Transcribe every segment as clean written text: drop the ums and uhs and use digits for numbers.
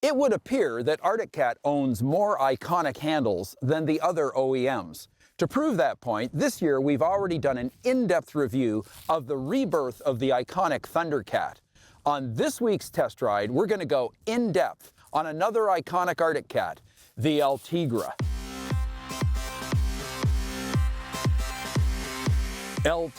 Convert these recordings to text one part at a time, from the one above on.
It would appear that Arctic Cat owns more iconic handles than the other OEMs. To prove that point, this year we've already done an in-depth review of the rebirth of the iconic Thundercat. On this week's test ride, we're going to go in-depth on another iconic Arctic Cat, the Tigre.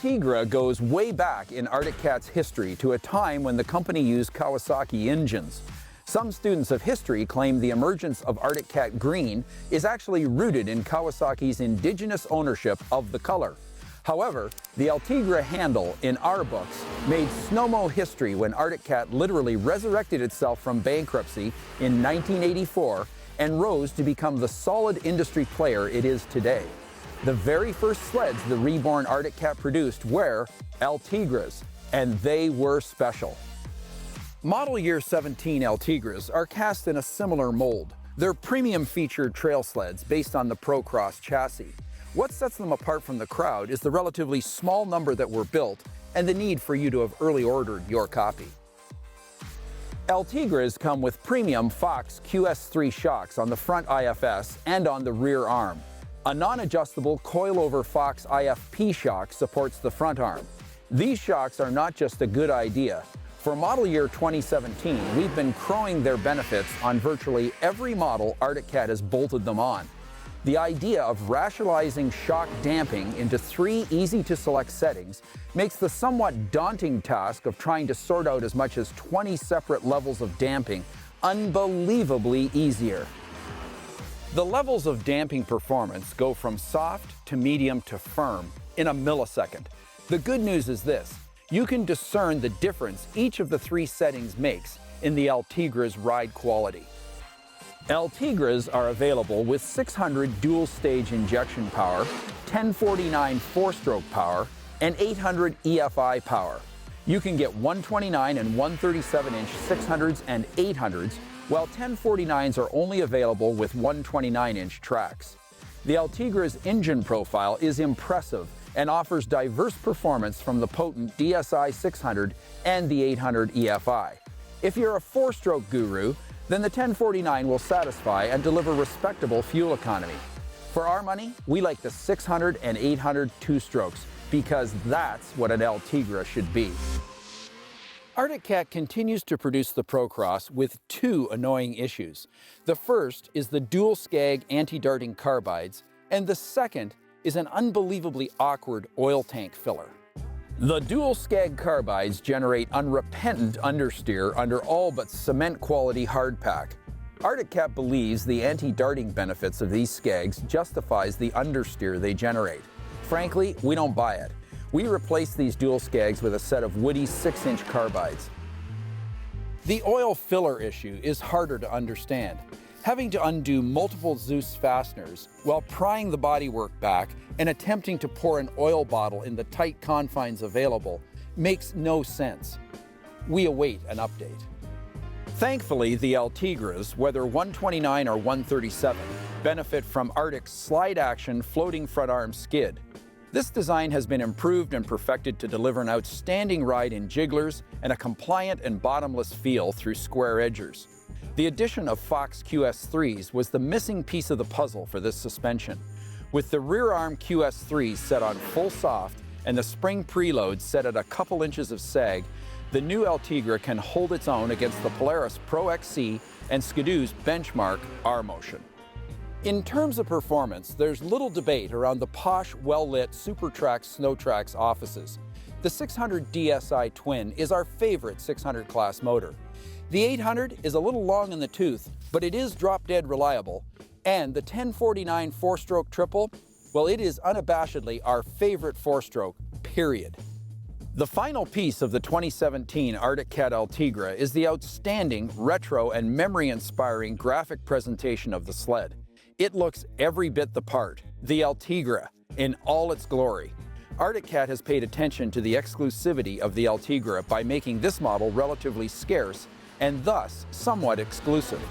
Tigre goes way back in Arctic Cat's history to a time when the company used Kawasaki engines. Some students of history claim the emergence of Arctic Cat Green is actually rooted in Kawasaki's indigenous ownership of the color. However, the Tigre handle in our books made snowmo history when Arctic Cat literally resurrected itself from bankruptcy in 1984 and rose to become the solid industry player it is today. The very first sleds the reborn Arctic Cat produced were Tigres, and they were special. Model year 17 Tigres are cast in a similar mold. They're premium featured trail sleds based on the ProCross chassis. What sets them apart from the crowd is the relatively small number that were built and the need for you to have early ordered your copy. Tigres come with premium Fox QS3 shocks on the front IFS and on the rear arm. A non-adjustable coilover Fox IFP shock supports the front arm. These shocks are not just a good idea. For model year 2017, we've been crowing their benefits on virtually every model Arctic Cat has bolted them on. The idea of rationalizing shock damping into 3 easy-to-select settings makes the somewhat daunting task of trying to sort out as much as 20 separate levels of damping unbelievably easier. The levels of damping performance go from soft to medium to firm in a millisecond. The good news is this: you can discern the difference each of the 3 settings makes in the Tigre's ride quality. Tigres are available with 600 dual-stage injection power, 1049 4-stroke power, and 800 EFI power. You can get 129 and 137-inch 600s and 800s, while 1049s are only available with 129-inch tracks. The Tigre's engine profile is impressive and offers diverse performance from the potent DSI 600 and the 800 EFI. If you're a 4-stroke guru, then the 1049 will satisfy and deliver respectable fuel economy. For our money, we like the 600 and 800 2-strokes because that's what an Tigre should be. Arctic Cat continues to produce the ProCross with 2 annoying issues. The first is the dual skag anti-darting carbides, and the second is an unbelievably awkward oil tank filler. The dual skag carbides generate unrepentant understeer under all but cement quality hardpack. Arctic Cat believes the anti-darting benefits of these skags justifies the understeer they generate. Frankly, we don't buy it. We replace these dual skags with a set of Woody's 6-inch carbides. The oil filler issue is harder to understand. Having to undo multiple Zeus fasteners while prying the bodywork back and attempting to pour an oil bottle in the tight confines available makes no sense. We await an update. Thankfully, the Tigres, whether 129 or 137, benefit from Arctic's slide-action floating front arm skid. This design has been improved and perfected to deliver an outstanding ride in jigglers and a compliant and bottomless feel through square edgers. The addition of Fox QS3s was the missing piece of the puzzle for this suspension. With the rear arm QS3s set on full soft and the spring preload set at a couple inches of sag, the new Tigre can hold its own against the Polaris Pro XC and Skidoo's benchmark R-Motion. In terms of performance, there's little debate around the posh, well-lit SuperTrax SnowTrax offices. The 600 DSI Twin is our favorite 600 class motor. The 800 is a little long in the tooth, but it is drop-dead reliable. And the 1049 4-stroke triple, well, it is unabashedly our favorite 4-stroke, period. The final piece of the 2017 Arctic Cat Tigre is the outstanding, retro, and memory-inspiring graphic presentation of the sled. It looks every bit the part, the Tigre, in all its glory. Arctic Cat has paid attention to the exclusivity of the Tigre by making this model relatively scarce and thus somewhat exclusive.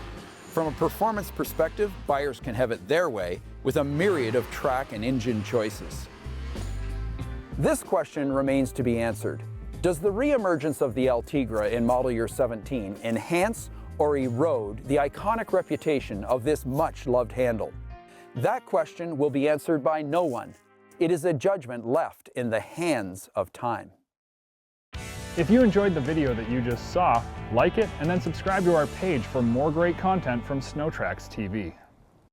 From a performance perspective, buyers can have it their way with a myriad of track and engine choices. This question remains to be answered. Does the re-emergence of the Tigre in model year 17 enhance or erode the iconic reputation of this much-loved handle? That question will be answered by no one. It is a judgment left in the hands of time. If you enjoyed the video that you just saw, like it and then subscribe to our page for more great content from SnowTracks TV.